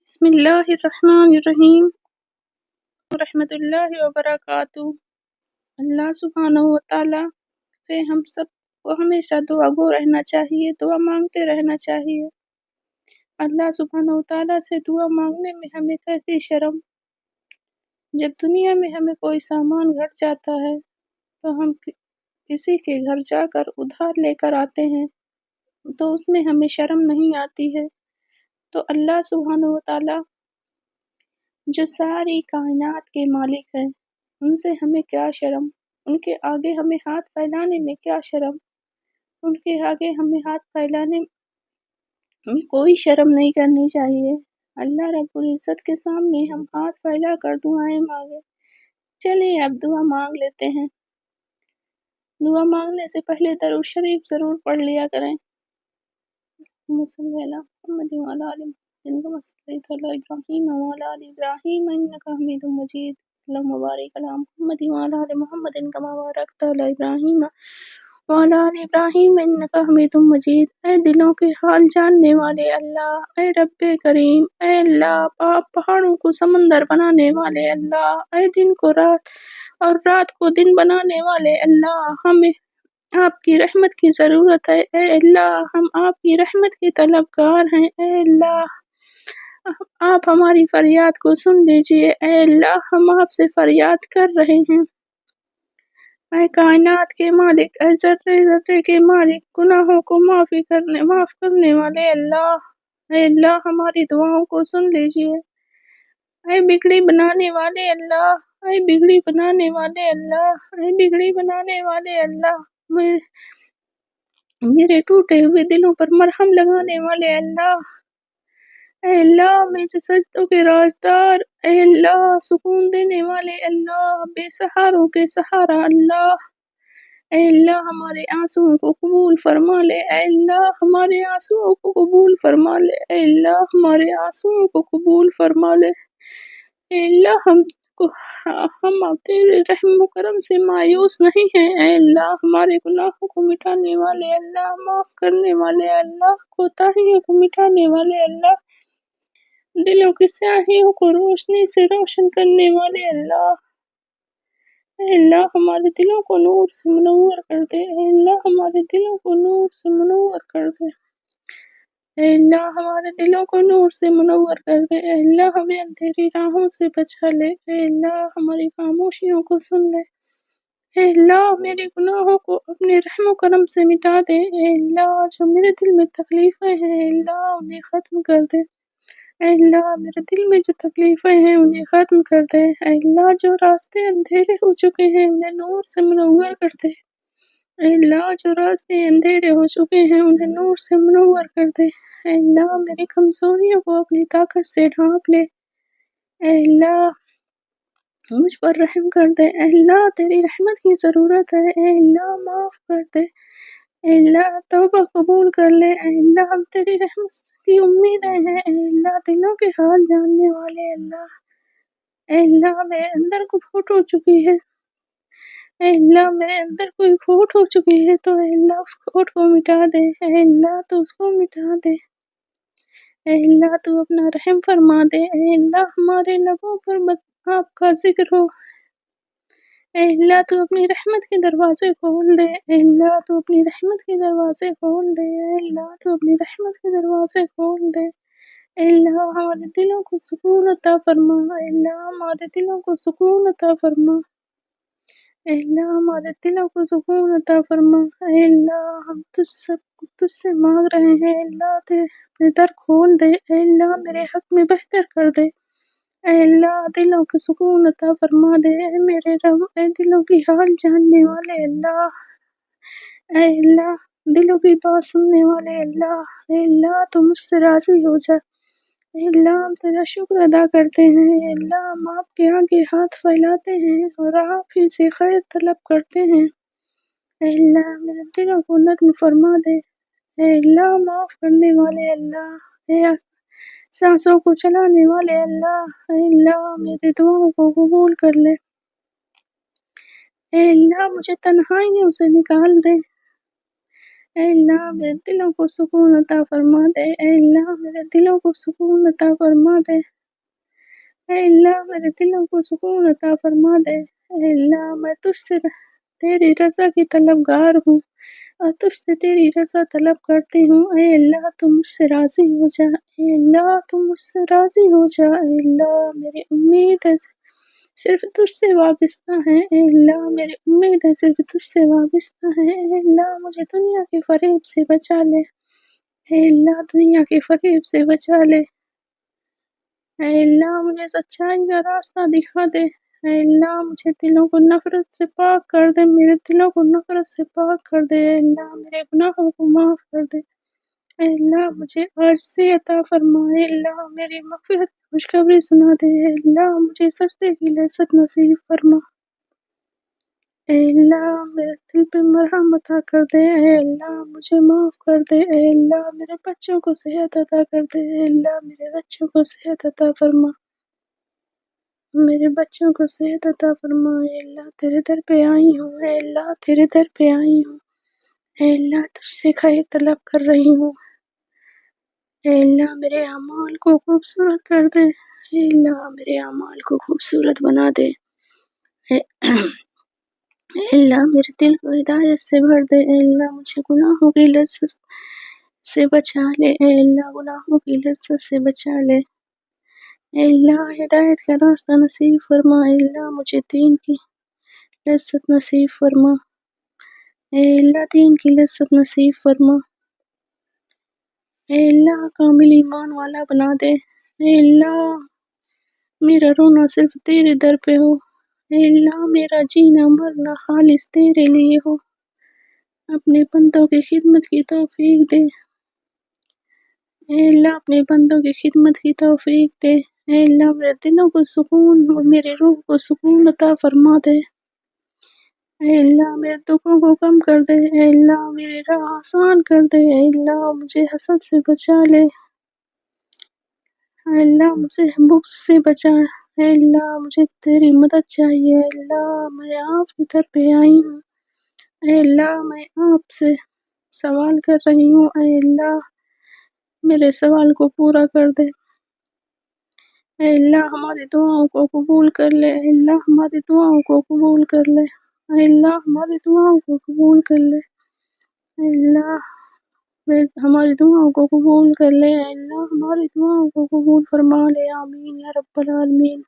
بسم اللہ الرحمن الرحیم ورحمۃ اللہ وبرکاتہ۔ اللہ سبحانہ و تعالیٰ سے ہم سب کو ہمیشہ دعا گو رہنا چاہیے، دعا مانگتے رہنا چاہیے۔ اللہ سبحانہ و تعالیٰ سے دعا مانگنے میں ہمیں کیسی شرم۔ جب دنیا میں ہمیں کوئی سامان گھٹ جاتا ہے تو ہم کسی کے گھر جا کر ادھار لے کر آتے ہیں تو اس میں ہمیں شرم نہیں آتی ہے، تو اللہ سبحانہ و تعالیٰ جو ساری کائنات کے مالک ہیں ان سے ہمیں کیا شرم، ان کے آگے ہمیں ہاتھ پھیلانے میں کیا شرم، ان کے آگے ہمیں ہاتھ پھیلانے میں کوئی شرم نہیں کرنی چاہیے۔ اللہ رب العزت کے سامنے ہم ہاتھ پھیلا کر دعائیں مانگے۔ چلیے اب دعا مانگ لیتے ہیں۔ دعا مانگنے سے پہلے درود شریف ضرور پڑھ لیا کریں۔ صلی اللہ محمد وعلی آل محمد كما صليت على إبراهيم وعلى آل إبراهيم إنك حميد مجيد اللهم بارك على محمد وعلى آل محمد كما باركت على إبراهيم وعلى آل إبراهيم إنك حميد مجيد۔ اے دلوں کے حال جاننے والے اللہ، اے رب کریم، اے اللہ پہاڑوں کو سمندر بنانے والے اللہ، اے دن کو رات اور رات کو دن بنانے والے اللہ، ہمیں آپ کی رحمت کی ضرورت ہے۔ اے اللہ ہم آپ کی رحمت کے طلبگار ہیں۔ اے اللہ آپ ہماری فریاد کو سن لیجئے۔ اے اللہ ہم آپ سے فریاد کر رہے ہیں۔ اے کائنات کے مالک، اے ذرے ذرے کے مالک، گناہوں کو معاف کرنے والے اللہ، اے اللہ ہماری دعاؤں کو سن لیجئے۔ اے بگڑی بنانے والے اللہ، اے بگڑی بنانے والے اللہ، اے بگڑی بنانے والے اللہ، میرے ٹوٹے ہوئے دلوں پر مرہم لگانے والے اللہ، اے اللہ میرے سجدوں کے رازدار، اے اللہ سکون دینے والے اللہ، بے سہاروں کے سہارا اللہ، اے اللہ ہمارے آنسوؤں کو قبول فرما لے۔ اے اللہ ہمارے آنسوؤں کو قبول فرما لے۔ اے اللہ ہمارے آنسوؤں کو قبول فرما لے۔ اے اللہ ہم تیرے رحم و کرم سے مایوس نہیں ہیں۔ اے اللہ ہمارے گناہوں کو مٹانے والے اللہ، معاف کرنے والے اللہ، کوتاہیوں کو مٹانے والے اللہ، دلوں کی سیاہیوں کو روشنی سے روشن کرنے والے اللہ، اے اللہ ہمارے دلوں کو نور سے منور کر دے۔ اے اللہ ہمارے دلوں کو نور سے منور کر دے۔ اے اللہ ہمارے دلوں کو نور سے منور کر دے۔ اے اللہ ہمیں اندھیری راہوں سے بچا لے۔ اے اللہ ہماری خاموشیوں کو سن لے۔ اے اللہ میرے گناہوں کو اپنے رحم و کرم سے مٹا دے۔ اے اللہ جو میرے دل میں تکلیفیں ہیں اے اللہ انہیں ختم کر دے۔ اے اللہ میرے دل میں جو تکلیفیں ہیں انہیں ختم کر دے۔ اے اللہ جو راستے اندھیرے ہو چکے ہیں انہیں نور سے منور کر دے۔ اے اللہ جو راستے اندھیرے ہو چکے ہیں انہیں نور سے منور کر دے۔ اے اللہ میری کمزوریوں کو اپنی طاقت سے ڈھانپ لے۔ اے اللہ مجھ پر رحم کر دے۔ اے اللہ تیری رحمت کی ضرورت ہے۔ اے اللہ معاف کر دے۔ اے اللہ توبہ قبول کر لے۔ اے اللہ ہم تیری رحمت کی امیدیں ہیں۔ اے اللہ دلوں کے حال جاننے والے اللہ، اے اللہ میرے اندر کو پھوٹ ہو چکی ہے۔ اے اللہ میرے اندر کوئی کھوٹ ہو چکی ہے تو اے اللہ اس کھوٹ کو مٹا دے۔ اے اللہ تو اس کو مٹا دے۔ اے اللہ تو اپنا رحم فرما دے۔ اے اللہ ہمارے لبوں پر بس آپ کا ذکر ہو۔ اے اللہ تو اپنی رحمت کے دروازے کھول دے۔ اے اللہ تو اپنی رحمت کے دروازے کھول دے۔ اے اللہ تو اپنی رحمت کے دروازے کھول دے۔ اے اللہ ہمارے دلوں کو سکون عطا فرما۔ اے اللہ ہمارے دلوں کو سکون عطا فرما۔ اے اللہ ہمارے دلوں کو سکون عطا فرما۔ اے اللہ ہم تجھ سے مانگ رہے ہیں۔ اے اللہ اپنے در کھول دے۔ اے اللہ میرے حق میں بہتر کر دے۔ اے اللہ دلوں کو سکون عطا فرما دے۔ اے میرے رب، اے دلوں کی حال جاننے والے اللہ، اے اللہ دلوں کی بات سننے والے اللہ، اے اللہ تو مجھ سے راضی ہو جا۔ اے اللہ ہم تیرا شکر ادا کرتے ہیں۔ اے اللہ ہم آپ کے آگے ہاتھ پھیلاتے ہیں اور آپ ہی سے خیر طلب کرتے ہیں۔ اے اللہ میرے دلوں کو نرم فرما دے۔ اے اللہ معاف کرنے والے اللہ، اے سانسوں کو چلانے والے اللہ، اے اللہ میری دعاؤں کو قبول کر لے۔ اے اللہ مجھے تنہائیوں سے نکال دے۔ اے اللہ میرے دلوں کو سکون عطا فرما دے، اے اللہ میرے دلوں کو سکون عطا فرما دے، اے اللہ میرے دلوں کو سکون عطا فرما دے، اے اللہ میں تجھ سے تیری رضا کی طلبگار ہوں اور تجھ سے تیری رضا طلب کرتی ہوں، اے اللہ تم مجھ سے راضی ہو جا، اے اللہ تم مجھ سے راضی ہو جا، اے اللہ میری امید ہے صرف تجھ سے وابستہ ہے، اے اللہ میری امید ہے صرف تجھ سے وابستہ ہے، اے اللہ مجھے دنیا کے فریب سے بچا لے، اے اللہ دنیا کے فریب سے بچا لے، اے اللہ مجھے سچائی کا راستہ دکھا دے، اے اللہ مجھے دلوں کو نفرت سے پاک کر دے، میرے دلوں کو نفرت سے پاک کر دے، اے اللہ میرے گناہوں کو معاف کر دے، اے اللہ مجھے عاجزی عطا فرما، اے اللہ میری مغفرت کی خوشخبری سنا دے، اے اللہ مجھے سجدے کی لذت نصیب فرما، اے اللہ میرے دل پہ مرہم عطا کر دے، اے اللہ مجھے معاف کر دے، اے اللہ میرے بچوں کو صحت عطا کر دے، اے اللہ میرے بچوں کو صحت عطا فرما، میرے بچوں کو صحت عطا فرما، اے اللہ تیرے در پہ آئی ہوں، اے اللہ تیرے در پہ آئی ہوں، اے اللہ تجھ سے خیر طلب کر رہی ہوں، اے اللہ میرے اعمال کو خوبصورت کر دے، اے اللہ میرے اعمال کو خوبصورت بنا دے، اے اے اللہ میرے دل کو ہدایت سے بھر دے، اے اللہ مجھے گناہوں کی لذت سے بچا لے، اے اللہ گناہوں کی لذت سے بچا لے، اے اللہ ہدایت کا راستہ نصیب فرما، اے اللہ مجھے دین کی لذت نصیب فرما، اے اللہ دین کی لذت نصیب فرما، اے اللہ کامل ایمان والا بنا دے، اے اللہ میرا رونا صرف تیرے در پہ ہو، اے اللہ میرا جینا مرنا خالص تیرے لیے ہو، اپنے بندوں کی خدمت کی توفیق دے، اے اللہ اپنے بندوں کی خدمت کی توفیق دے، اے اللہ میرے دلوں کو سکون اور میرے روح کو سکون عطا فرما دے، اے اللہ میرے دکھوں کو کم کر دے، اے اللہ میری راہ آسان کر دے، اے اللہ مجھے حسد سے بچا لے، اے اللہ مجھے بغض سے بچا، اے اللہ مجھے تیری مدد چاہیے، اے اللہ میں آپ کی در پہ آئی ہوں، اے اللہ میں آپ سے سوال کر رہی ہوں، اے اللہ میرے سوال کو پورا کر دے، اے اللہ ہماری دعاؤں کو قبول کر لے، اے اللہ ہماری دعاؤں کو قبول کر لے، اے اللہ ہماری دعاؤں کو قبول کر لے، اے اللہ ہماری دعاؤں کو قبول کر لے، اے اللہ ہماری دعاؤں کو قبول فرما لے، آمین یا رب العالمین۔